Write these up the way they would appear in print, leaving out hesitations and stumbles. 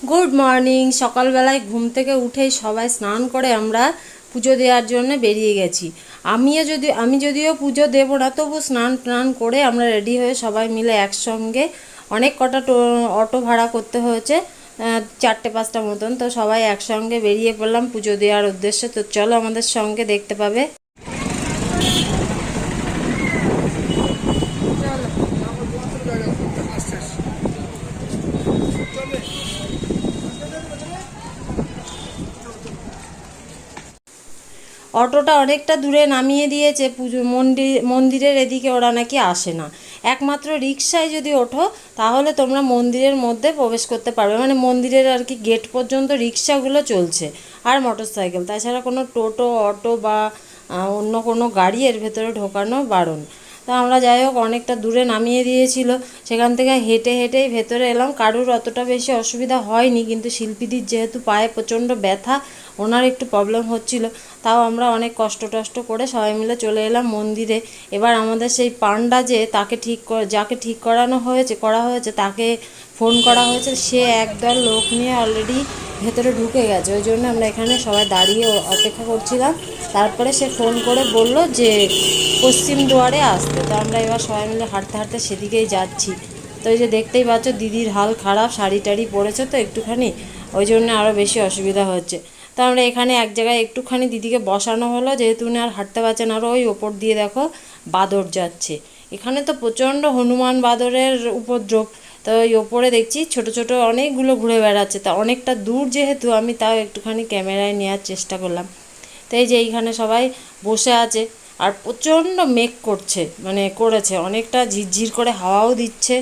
Good morning. সকালবেলায় ঘুম থেকে উঠেই সবাই স্নান করে আমরা পুজো দেওয়ার জন্য বেরিয়ে গেছি। আমি যদিও পুজো দেবো না, তবু স্নান টান করে আমরা রেডি হয়ে সবাই মিলে একসঙ্গে অনেক কটা অটো ভাড়া করতে হয়েছে, 4-5টা মতন। তো সবাই একসঙ্গে বেরিয়ে পড়লাম পুজো দেওয়ার উদ্দেশ্যে। তো চলো আমাদের সঙ্গে, দেখতে পাবে। অটোটা অনেকটা দূরে নামিয়ে দিয়েছে। পুজো মন্দিরের এদিকে ওরা নাকি আসে না, একমাত্র রিক্সায় যদি ওঠো তাহলে তোমরা মন্দিরের মধ্যে প্রবেশ করতে পারবে। মানে মন্দিরের আর কি গেট পর্যন্ত রিক্সাগুলো চলছে আর মোটরসাইকেল, তাছাড়া কোনো টোটো, অটো বা অন্য কোনো গাড়ি এর ভেতরে ঢোকানো বারণ। তো আমরা যাই হোক অনেকটা দূরে নামিয়ে দিয়েছিল, সেখান থেকে হেঁটে হেঁটেই ভেতরে এলাম। কারুর অতটা বেশি অসুবিধা হয়নি, কিন্তু শিল্পীদির যেহেতু পায়ে প্রচণ্ড ব্যথা, ওনার একটু প্রবলেম হচ্ছিল। তাও আমরা অনেক কষ্ট টষ্ট করে সবাই মিলে চলে এলাম মন্দিরে। এবার আমাদের সেই পান্ডা যাকে ঠিক করা হয়েছে তাকে ফোন করা হয়েছে, সে একদল লোক নিয়ে অলরেডি ভেতরে ঢুকে গেছে। ওই জন্য আমরা এখানে সবাই দাঁড়িয়ে অপেক্ষা করছিলাম। তারপরে সে ফোন করে বলল যে পশ্চিম দুয়ারে আসতে। তো আমরা এবার সবাই মিলে হাঁটতে হাঁটতে সেদিকেই যাচ্ছি। তো এই যে দেখতেই পাচ্ছ দিদির হাল খারাপ, শাড়ি টাড়ি পরেছে তো একটুখানি, ওই জন্য আরও বেশি অসুবিধা হচ্ছে। তো আমরা এখানে এক জায়গায় একটুখানি দিদিকে বসানো হলো, যেহেতু উনি আর হাঁটতে পারছেন। আরও ওই ওপর দিয়ে দেখো বাদর যাচ্ছে। এখানে তো প্রচণ্ড হনুমান বাদরের উপদ্রব। তো ওই ওপরে দেখছি ছোট ছোট অনেকগুলো ঘুরে বেড়াচ্ছে। তা অনেকটা দূর যেহেতু, আমি তাও একটুখানি ক্যামেরায় নেওয়ার চেষ্টা করলাম। তো এই যে এইখানে সবাই বসে আছে, আর প্রচণ্ড মেঘ করেছে, অনেকটা ঝিরঝির করে হাওয়াও দিচ্ছে।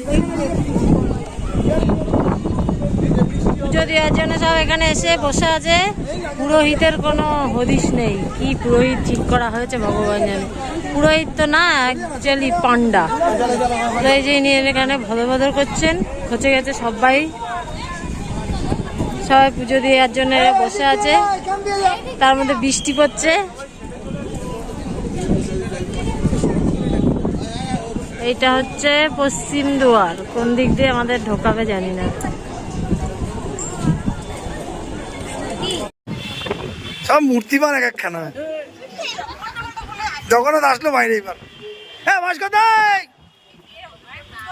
পুজো দেওয়ার জন্য সব এখানে এসে বসে আছে। পুরোহিতের কোনো হদিশ নেই, কি পুরোহিত ঠিক করা হয়েছে ভগবান জানে। পুরোহিত তো না, অ্যাকচুয়ালি পান্ডা। তো এই যে নিয়ে এখানে ভদর করছেন, খচে গেছে সবাই পুজো দেওয়ার জন্য বসে আছে। তার মধ্যে বৃষ্টি পড়ছে। এইটা হচ্ছে পশ্চিম দুয়ার, কোন দিক দিয়ে আমাদের ঢোকাবে জানি না। সব মূর্তিমান এক একখানা। জগন্নাথ আসলো বাইরে এবার। হ্যাঁ ভাস্করদাই,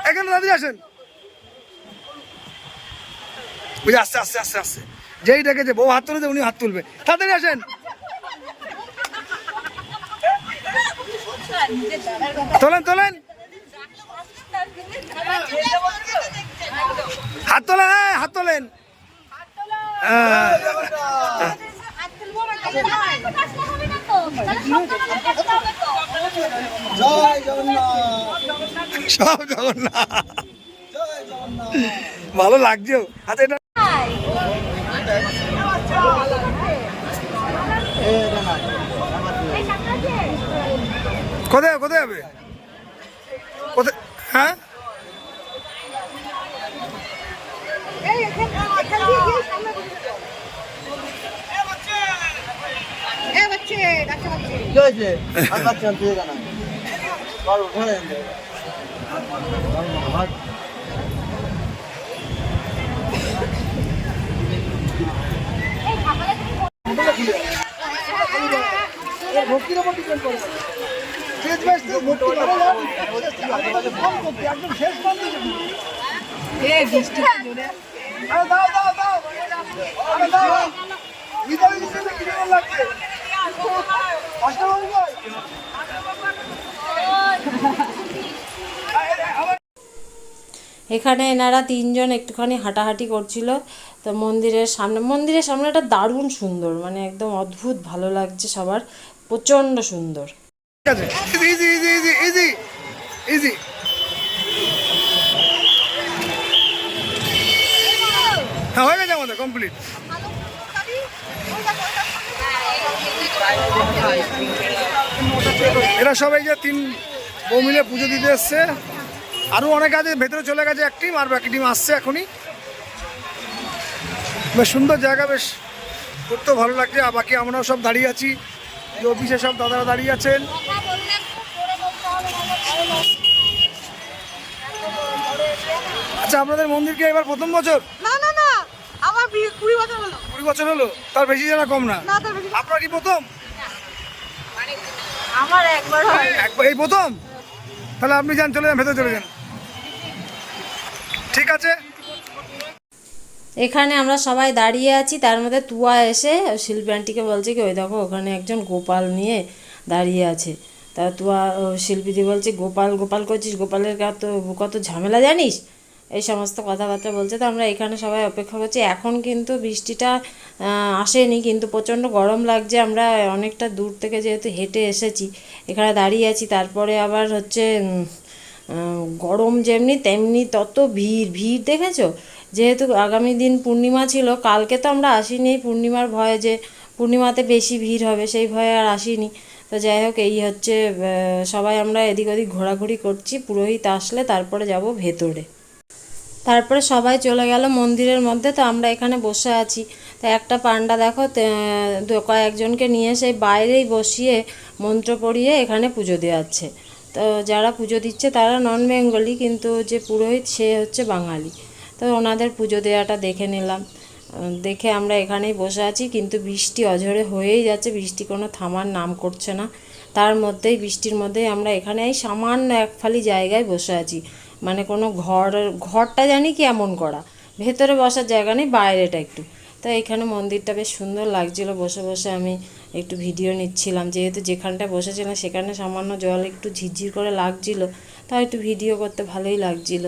এখানে দাদি আসেন। বুঝে আস্তে আস্তে আস্তে আস্তে, যেই ডেকেছে বউ হাত তুলেছে উনি হাত তুলবে, তাড়াতাড়ি আসেন। তোলেন তোলেন, হাত তোলেন, হ্যাঁ হাত তোলেন। সব জগন্নাথ, ভালো লাগছে। আচ্ছা এটা কোথায় কোথায় হবে, কোথায়? হ্যাঁ ভক্তির উপর ডিপেন্ড করে। একদম শেষ বৃষ্টি দাও দাও দাও, আরে দাও লাগছে। এখানে এনারা তিনজন একটুখানি হাঁটাহাঁটি করছিল। তো মন্দিরের সামনেটা দারুণ সুন্দর, মানে একদম অদ্ভুত ভালো লাগছে সবার, প্রচণ্ড সুন্দর। হ্যাঁ হয়ে গেছে আমাদের কমপ্লিট। এরা সবাই যে 3 বউ মিলে পুজো দিতে এসছে। আরও অনেক আছে, ভেতরে চলে গেছে এক টিম, আর বাকি টিম আসছে এখনই। বেশ সুন্দর জায়গা, বেশ ঘুরতেও ভালো লাগছে। আর বাকি আমরাও সব দাঁড়িয়ে আছি, যে অফিসে সব দাদারা দাঁড়িয়ে আছেন। আচ্ছা আপনাদের মন্দিরকে এবার প্রথম বছর? না না না, আমার 20 বছর হলো। 20 বছর হলো, তার বেশি জানা কম না। না, তার বেশি। আপনার কি প্রথম? আমার একবার হয়। একবার এই প্রথম? তাহলে আপনি যান, চলে যান, ভেতরে চলে যান। ঠিক আছে। এখানে আমরা সবাই দাঁড়িয়ে আছি, তার মধ্যে তুয়া এসে শিল্পী আন্টিকে বলছে কি ওই দেখো ওখানে একজন গোপাল নিয়ে দাঁড়িয়ে আছে। তা তুয়া শিল্পীদি বলছে গোপাল গোপাল করছিস, গোপালের কত কত ঝামেলা জানিস, এই সমস্ত কথাবার্তা বলছে। তো আমরা এখানে সবাই অপেক্ষা করছি। এখন কিন্তু বৃষ্টিটা আসেনি, কিন্তু প্রচণ্ড গরম লাগছে। আমরা অনেকটা দূর থেকে যেহেতু হেঁটে এসেছি, এখানে দাঁড়িয়ে আছি। তারপরে আবার হচ্ছে গরম যেমনি তেমনি তত ভিড় ভিড় দেখেছো। যেহেতু আগামী দিন পূর্ণিমা ছিল, কালকে তো আমরা আসিনি পূর্ণিমার ভয়ে, যে পূর্ণিমাতে বেশি ভিড় হবে সেই ভয়ে আর আসিনি। তো যাই হোক, এই হচ্ছে সবাই আমরা এদিক ওদিক ঘোরাঘুরি করছি। পুরোহিত আসলে তারপরে যাব ভেতরে। তারপরে সবাই চলে গেল মন্দিরের মধ্যে। তো আমরা এখানে বসে আছি। তো একটা পান্ডা দেখো কয়েকজনকে নিয়ে সেই বাইরেই বসিয়ে মন্ত্র পড়িয়ে এখানে পুজো দেওয়াচ্ছে। তো যারা পুজো দিচ্ছে তারা নন বেঙ্গলি, কিন্তু যে পুরোহিত সে হচ্ছে বাঙালি। তো ওনাদের পুজো দেওয়াটা দেখে নিলাম। দেখে আমরা এখানেই বসে আছি, কিন্তু বৃষ্টি অঝরে হয়েই যাচ্ছে, বৃষ্টি কোনো থামার নাম করছে না। তার মধ্যেই বৃষ্টির মধ্যেই আমরা এখানে এই সামান্য এক ফালি জায়গায় বসে আছি। মানে কোনো ঘরটা জানি কি এমন করা, ভেতরে বসার জায়গা নেই, বাইরেটা একটু। তো এখানে মন্দিরটা বেশ সুন্দর লাগছিল। বসে বসে আমি একটু ভিডিও নিচ্ছিলাম, যেহেতু যেখানটা বসেছিলাম সেখানে সামান্য জল একটু ঝিরঝির করে লাগছিল, তাই একটু ভিডিও করতে ভালোই লাগছিল।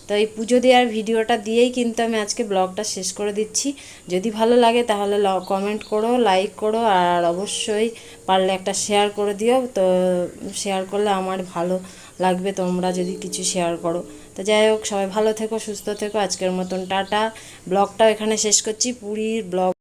তো এই পুজো দেওয়ার ভিডিওটা দিয়েই কিন্তু আমি আজকে ব্লগটা শেষ করে দিচ্ছি। যদি ভালো লাগে তাহলে কমেন্ট করো, লাইক করো, আর অবশ্যই পারলে একটা শেয়ার করে দিও। তো শেয়ার করলে আমার ভালো লাগবে, তোমরা যদি কিছু শেয়ার করো। তো যাই হোক, সবাই ভালো থেকো, সুস্থ থেকো। আজকের মতন টাটা। ব্লগটাও এখানে শেষ করছি। পুরীর ব্লগ